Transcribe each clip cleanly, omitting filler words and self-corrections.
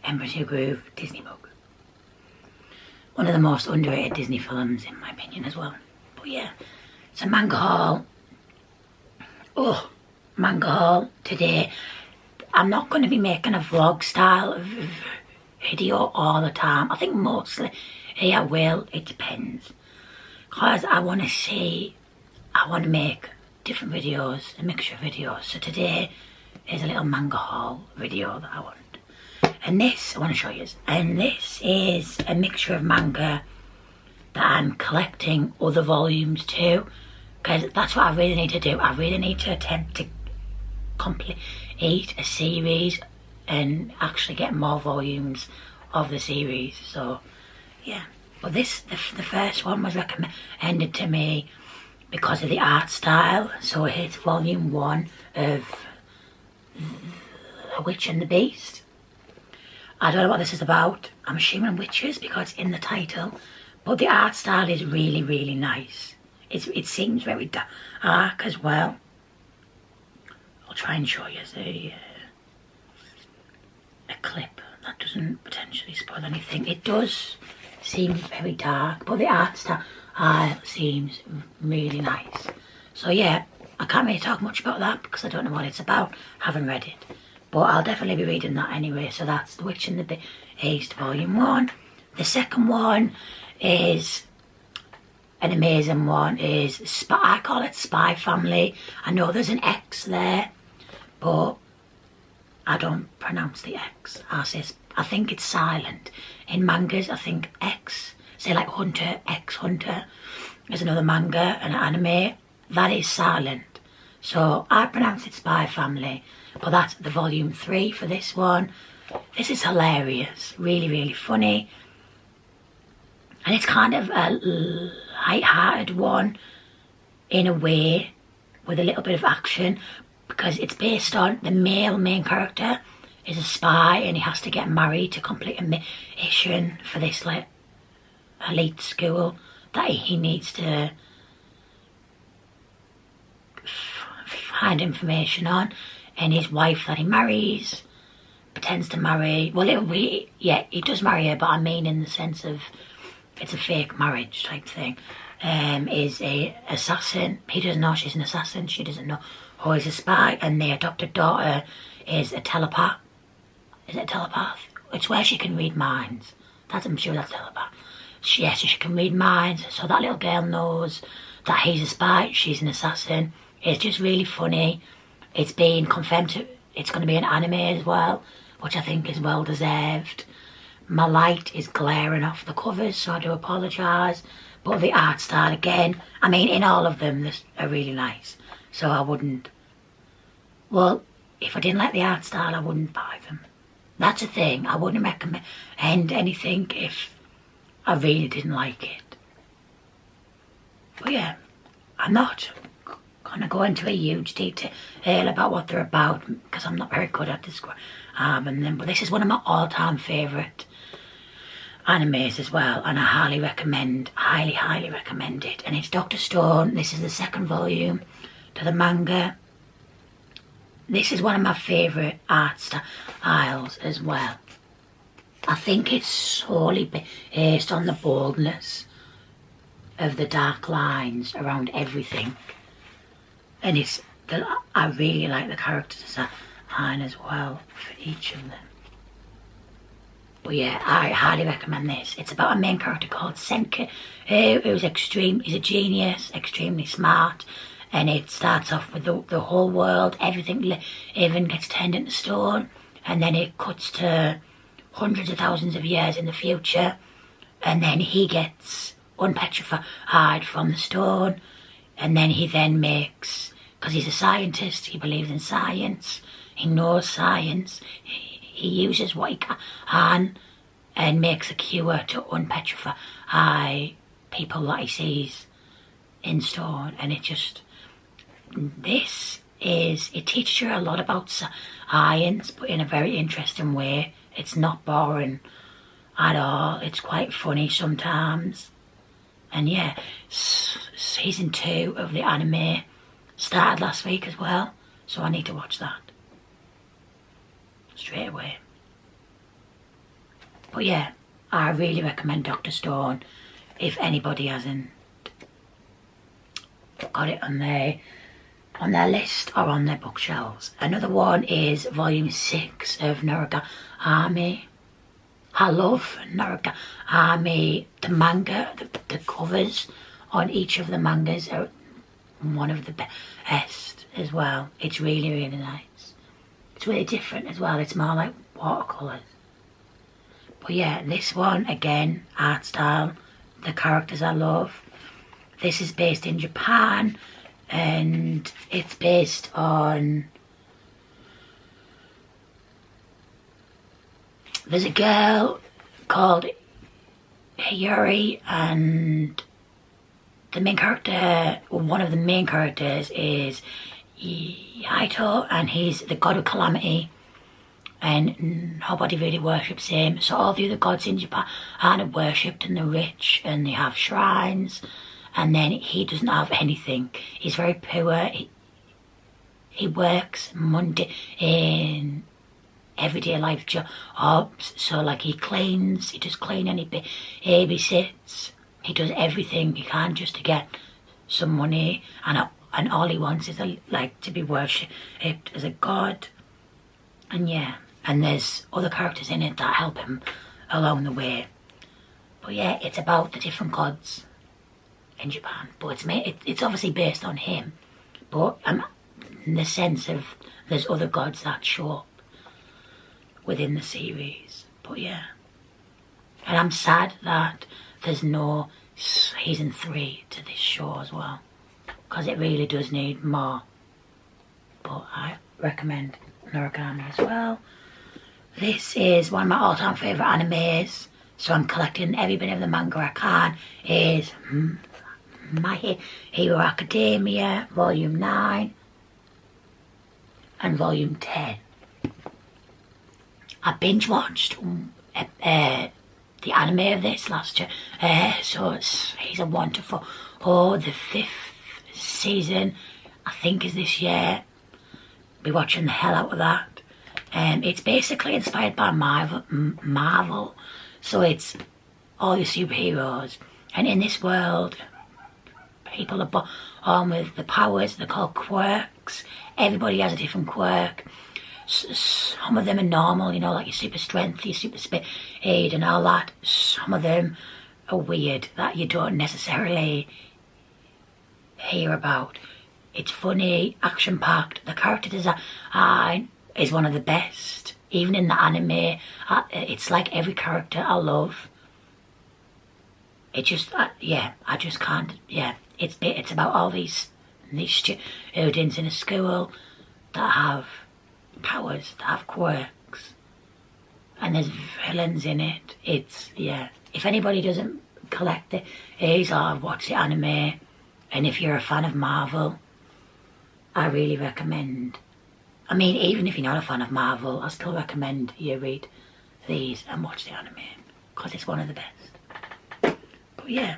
Emperor's New Groove Disney mug. One of the most underrated Disney films in my opinion as well. But yeah, it's a manga haul. Oh, manga haul today. I'm not going to be making a vlog style of video all the time. I think mostly, yeah, I will. It depends. Because I want to make different videos, a mixture of videos. So today is a little manga haul video that I want. And this, I want to show you. And this is a mixture of manga that I'm collecting other volumes too. Because that's what I really need to do. I really need to attempt to complete a series and actually get more volumes of the series. So yeah, but this the first one was recommended to me because of the art style. So it's volume 1 of The Witch and the Beast. I don't know what this is about. I'm assuming witches because it's in the title, but the art style is really, really nice. It seems very dark as well. I'll try and show you a clip that doesn't potentially spoil anything. It does seem very dark, but the art style seems really nice. So yeah, I can't really talk much about that because I don't know what it's about. I haven't read it, but I'll definitely be reading that anyway. So that's The Witch and the Beast volume 1. The second one is an amazing one. I call it Spyfamily. I know there's an X there, but I don't pronounce the X. I think it's silent. In mangas, I think X, say like Hunter, X Hunter, is another manga, an anime, that is silent. So I pronounce it Spyfamily, but that's the volume 3 for this one. This is hilarious, really, really funny. And it's kind of a light-hearted one in a way, with a little bit of action, because it's based on the male main character is a spy and he has to get married to complete a mission for this like elite school that he needs to find information on. And his wife that he marries pretends to marry, well yeah, he does marry her, but I mean in the sense of it's a fake marriage type thing. Is a assassin. He doesn't know she's an assassin. She doesn't know who is a spy. And the adopted daughter is a telepath. Is it a telepath? It's where she can read minds. I'm sure that's telepath. Yes, she can read minds. So that little girl knows that he's a spy. She's an assassin. It's just really funny. It's been confirmed it's going to be an anime as well, which I think is well deserved. My light is glaring off the covers, so I do apologise. But the art style again, I mean in all of them are really nice. So I wouldn't, well, if I didn't like the art style I wouldn't buy them. That's a thing, I wouldn't recommend anything if I really didn't like it. But yeah, I'm not going to go into a huge detail about what they're about because I'm not very good at describing them. But this is one of my all-time favourite animes as well, and I highly recommend it. And it's Dr. Stone. This is the second volume to the manga. This is one of my favourite art styles as well. I think it's solely based on the boldness of the dark lines around everything, and I really like the character design as well for each of them. But yeah, I highly recommend this. It's about a main character called Senka, who's he's a genius, extremely smart, and it starts off with the whole world, everything even gets turned into stone, and then it cuts to hundreds of thousands of years in the future, and then he gets unpetrified from the stone, and then he makes, because he's a scientist, he believes in science, he knows science, he uses what he can and makes a cure to unpetrify people that he sees in stone. And it teaches you a lot about science, but in a very interesting way. It's not boring at all. It's quite funny sometimes. And yeah, season 2 of the anime started last week as well, so I need to watch that straight away. But yeah, I really recommend Dr. Stone if anybody hasn't got it on their list or on their bookshelves. Another one is volume 6 of Norgami. I love Norgami. The manga, the covers on each of the mangas are one of the best as well. It's really, really nice. It's really different as well. It's more like watercolours. But yeah, this one, again, art style. The characters I love. This is based in Japan, and it's based on... There's a girl called Hiyori, and the main character, one of the main characters is Yaito, and he's the god of calamity, and nobody really worships him. So all the other gods in Japan aren't worshipped, and they're rich, and they have shrines, and then he doesn't have anything. He's very poor. He works Monday in everyday life jobs, so like he cleans, he does cleaning, he babysits, he does everything he can just to get some money, and all he wants is like to be worshipped as a god. And yeah, and there's other characters in it that help him along the way. But yeah, it's about the different gods in Japan, but it's obviously based on him, but in the sense of there's other gods that show up within the series. But yeah, and I'm sad that there's no season 3 to this show as well, because it really does need more. But I recommend Norgami as well. This is one of my all-time favourite animes, so I'm collecting every bit of the manga I can. Is My Hero Academia Volume 9 and Volume 10. I binge watched the anime of this last year, so it's a wonderful. The 5th season, I think, is this year. Be watching the hell out of that. It's basically inspired by Marvel, so it's all your superheroes, and in this world, people are born with the powers. They're called quirks. Everybody has a different quirk. Some of them are normal, you know, like your super strength, your super speed and all that. Some of them are weird that you don't necessarily hear about. It's funny, action-packed. The character design is one of the best. Even in the anime, it's like every character I love. It just, yeah, I just can't, yeah. It's about all these students in a school that have powers, that have quirks, and there's villains in it. It's, yeah, if anybody doesn't collect these or watch the anime, and if you're a fan of Marvel, I really recommend. I mean, even if you're not a fan of Marvel, I still recommend you read these and watch the anime, because it's one of the best. But yeah,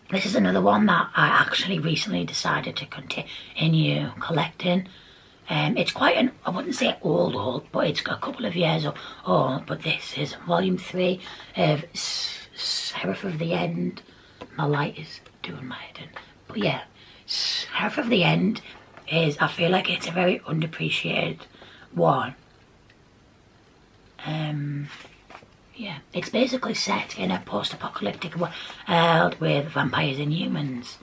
this is another one that I actually recently decided to continue collecting. It's quite I wouldn't say old, but it's a couple of years old. But this is Volume 3 of Seraph of the End. My light is doing my head in. But yeah, Seraph of the End is, I feel like it's a very underappreciated one. Yeah, it's basically set in a post-apocalyptic world with vampires and humans,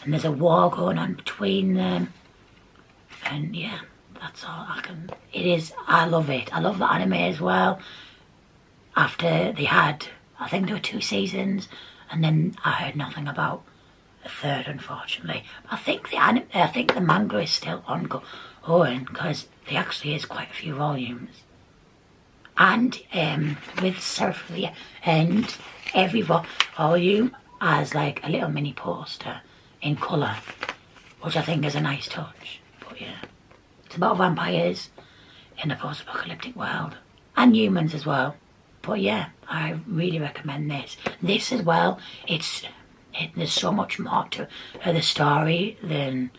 and there's a war going on between them. And yeah, that's all I can. I love it. I love the anime as well. After they had, I think there were 2 seasons, and then I heard nothing about a 3rd, unfortunately. I think the manga is still ongoing, because there actually is quite a few volumes. And with Seraph of the End, every volume has like a little mini poster in colour, which I think is a nice touch. But yeah, it's about vampires in a post-apocalyptic world, and humans as well. But yeah, I really recommend this. This as well, there's so much more to the story than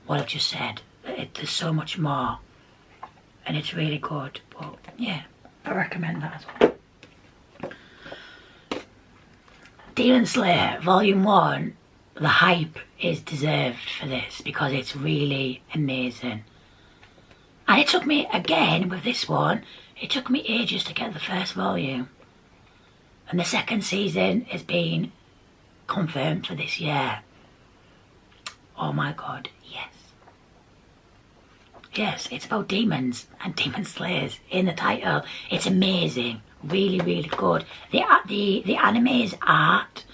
what I've just said. There's so much more, and it's really good. But yeah, I recommend that as well. Demon Slayer Volume 1, the hype is deserved for this because it's really amazing. And it took me, again, with this one, it took me ages to get the first volume. And the second season has been confirmed for this year. Oh my god, yes. Yes, it's about demons and demon slayers in the title. It's amazing. Really, really good. The anime's art,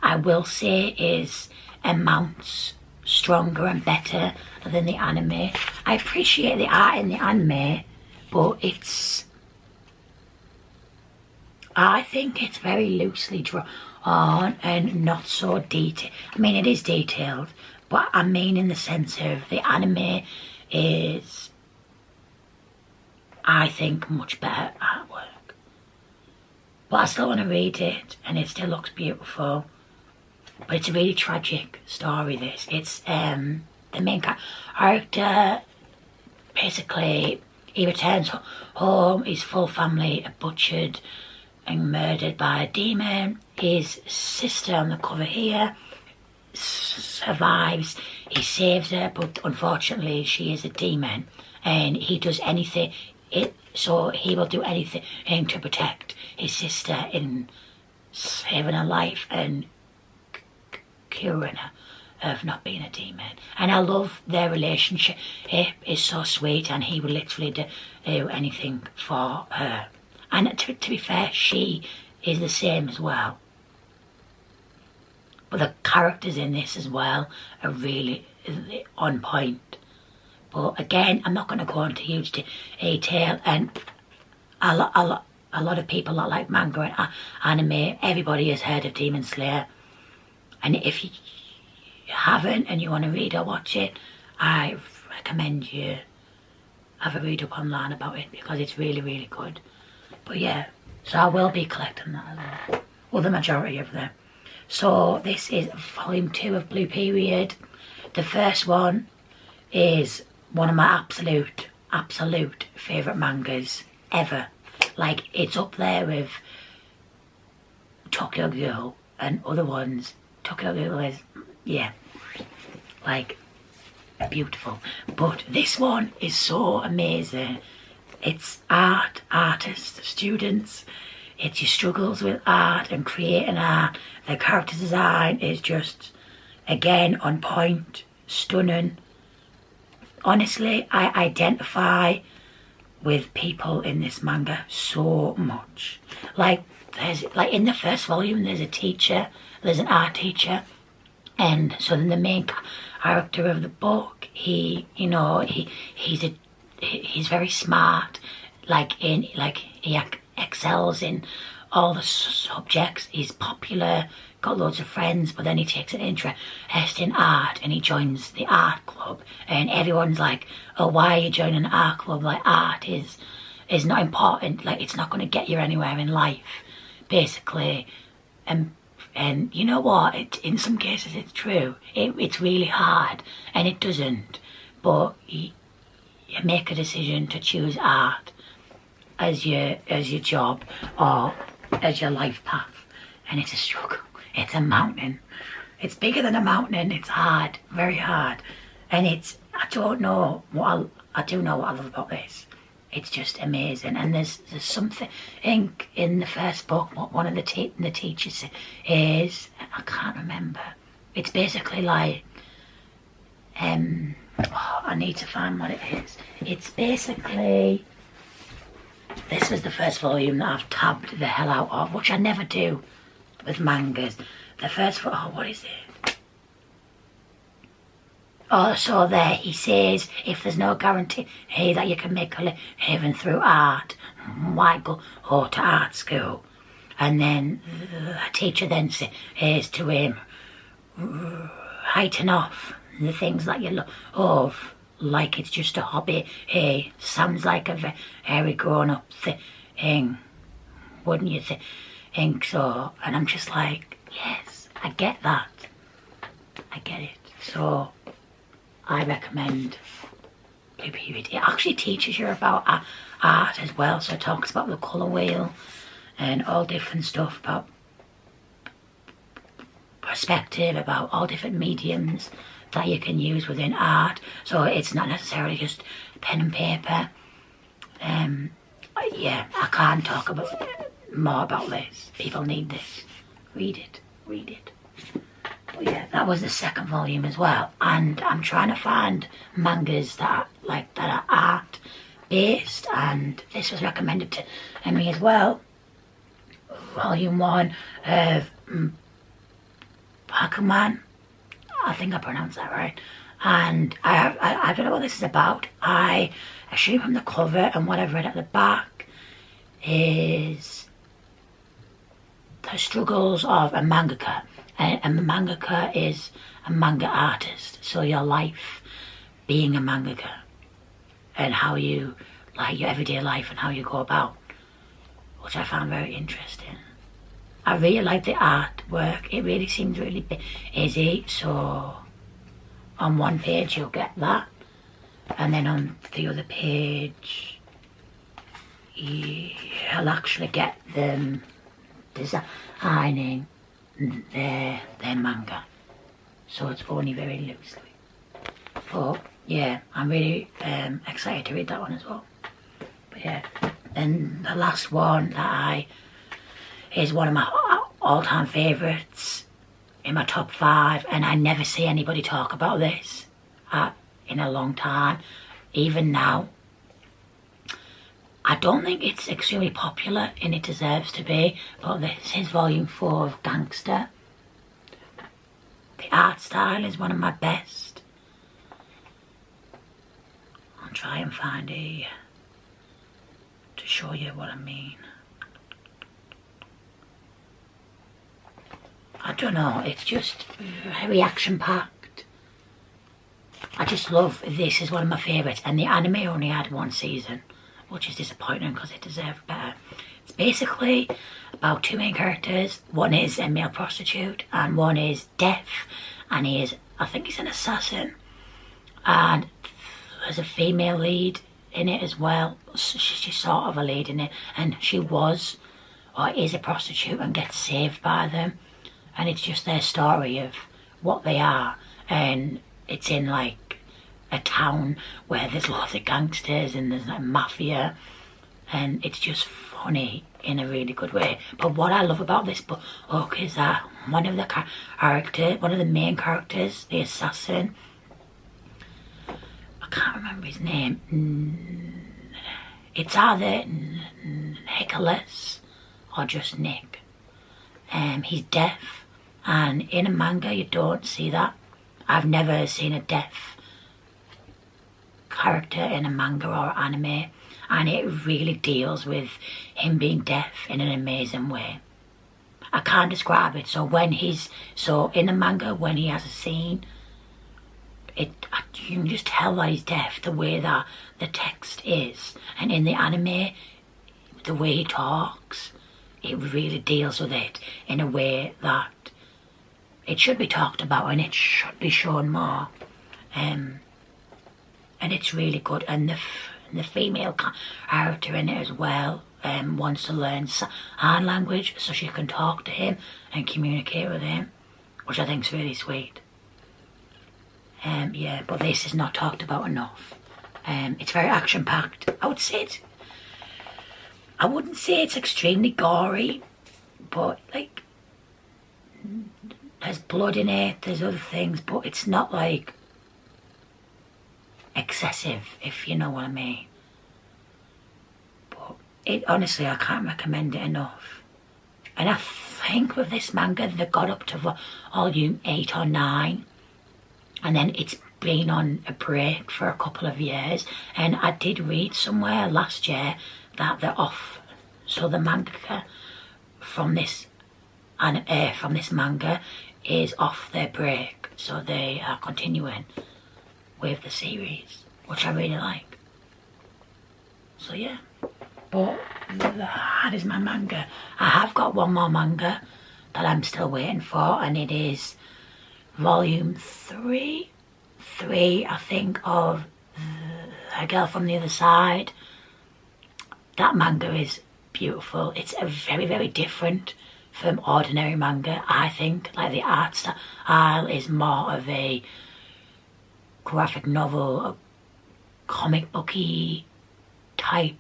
I will say, is amounts stronger and better than the anime. I appreciate the art in the anime, but I think it's very loosely drawn and not so detailed. I mean, it is detailed, but I mean in the sense of the anime is, I think, much better artwork. But I still want to read it, and it still looks beautiful. But it's a really tragic story, this. It's the main character, basically, he returns home, his full family are butchered and murdered by a demon. His sister on the cover here survives. He saves her, but unfortunately she is a demon, and he does anything. So he will do anything to protect his sister in saving her life and curing her of not being a demon. And I love their relationship. It is so sweet, and he will literally do anything for her. And to be fair, she is the same as well. But the characters in this as well are really on point. But again, I'm not going to go into huge detail. And a lot of people that like manga and anime, everybody has heard of Demon Slayer. And if you haven't and you want to read or watch it, I recommend you have a read up online about it because it's really, really good. But yeah, so I will be collecting that as well. Well, the majority of them. So this is volume 2 of Blue Period. The first one is one of my absolute favourite mangas ever. Like, it's up there with Tokyo Ghoul and other ones. Tokyo Ghoul is, yeah, like, beautiful. But this one is so amazing. It's artists, students. It's your struggles with art and creating art. The character design is just, again, on point, stunning. Honestly, I identify with people in this manga so much. Like in the first volume, there's a teacher, there's an art teacher, and so then the main character of the book, he's very smart, he excels in all the subjects. He's popular, got loads of friends, but then he takes an interest in art and he joins the art club, and everyone's like, oh, why are you joining an art club? Like, art is not important, like, it's not going to get you anywhere in life, basically. And you know what, in some cases it's true, it's really hard and it doesn't, but you make a decision to choose art as your job or as your life path, and it's a struggle. It's a mountain. It's bigger than a mountain. It's hard, very hard, and I do know what I love about this. It's just amazing. And there's something in the first book, what one of the teachers is, I can't remember. It's basically like, I need to find what it is. It's basically, this was the first volume that I've tabbed the hell out of, which I never do with mangas. The first, what is it? Oh, so there he says, if there's no guarantee that you can make a living through art, why go to art school? And then the teacher then says to him, heighten off the things that you love, like it's just a hobby. Hey, sounds like a very grown-up thing, wouldn't you think so? And I'm just like, yes, I get that. I get it. So I recommend Blue Period. It actually teaches you about art as well. So it talks about the colour wheel and all different stuff about perspective about all different mediums that you can use within art. So it's not necessarily just pen and paper. Yeah, I can't talk more about this. People need this. Read it. Read it. But yeah, that was the second volume as well. And I'm trying to find mangas that are art based, and this was recommended to me as well. Volume 1 of Bakuman. I think I pronounced that right. And I don't know what this is about. I assume from the cover and what I've read at the back is the struggles of a mangaka. And a mangaka is a manga artist. So your life being a mangaka and how you, like your everyday life and how you go about, which I found very interesting. I really like the artwork. It really seems really easy. So on one page you'll get that, and then on the other page you'll actually get them designing their manga. So it's only very loosely. But yeah, I'm really excited to read that one as well. But yeah, and the last one that is one of my all-time favourites in my top 5, and I never see anybody talk about this in a long time, even now. I don't think it's extremely popular, and it deserves to be, but this is volume 4 of Gangsta. The art style is one of my best. I'll try and find to show you what I mean. I don't know, it's just very action-packed. I just love, this is one of my favourites, and the anime only had 1 season, which is disappointing because it deserved better. It's basically about 2 main characters. One is a male prostitute and one is deaf, and I think he's an assassin, and there's a female lead in it as well. She's sort of a lead in it, and she was or is a prostitute and gets saved by them. And it's just their story of what they are, and it's in like a town where there's lots of gangsters and there's like mafia, and it's just funny in a really good way. But what I love about this book is that one of the main characters, the assassin, I can't remember his name. It's either Nicholas or just Nick. He's deaf. And in a manga you don't see that. I've never seen a deaf character in a manga or anime, and it really deals with him being deaf in an amazing way. I can't describe it. So in a manga, when he has a scene, you can just tell that he's deaf, the way that the text is. And in the anime, the way he talks, it really deals with it in a way that it should be talked about and it should be shown more. And it's really good. And the female character in it as well wants to learn sign language so she can talk to him and communicate with him, which I think is really sweet. Yeah, but this is not talked about enough. It's very action-packed. I wouldn't say it's extremely gory, but like there's blood in it, there's other things, but it's not like excessive, if you know what I mean. But honestly, I can't recommend it enough. And I think with this manga they got up to volume 8 or 9, and then it's been on a break for a couple of years. And I did read somewhere last year that they're off. So the manga from this manga is off their break, so they are continuing with the series, which I really like. So yeah, but that is my manga. I have got one more manga that I'm still waiting for, and it is volume 3 I think, of A Girl from the Other Side. That manga is beautiful. It's a very, very different from ordinary manga, I think. Like the art style is more of a graphic novel, comic booky type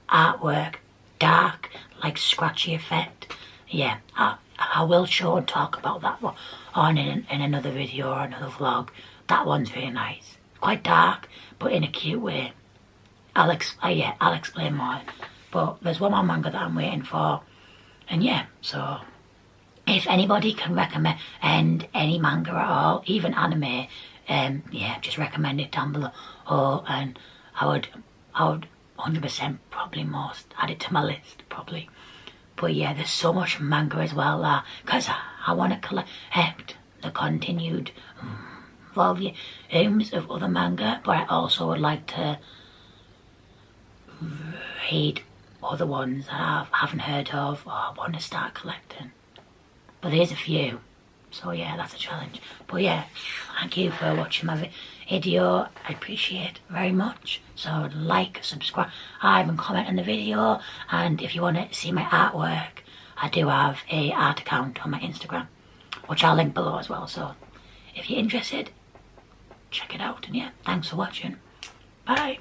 artwork, dark, like scratchy effect. Yeah, I will show and talk about that one on in another video or another vlog. That one's really nice. Quite dark, but in a cute way. I'll explain more. But there's one more manga that I'm waiting for. And yeah, so if anybody can recommend any manga at all, even anime, yeah, just recommend it down below. Oh, and I would 100% probably most add it to my list, probably. But yeah, there's so much manga as well, because I want to collect the continued volumes of other manga, but I also would like to read other ones that I haven't heard of or I want to start collecting. But there's a few, so yeah, that's a challenge. But yeah, thank you for watching my video. I appreciate it very much. So like, subscribe, and comment on the video. And if you want to see my artwork, I do have a art account on my Instagram, which I'll link below as well. So if you're interested, check it out. And yeah, thanks for watching. Bye.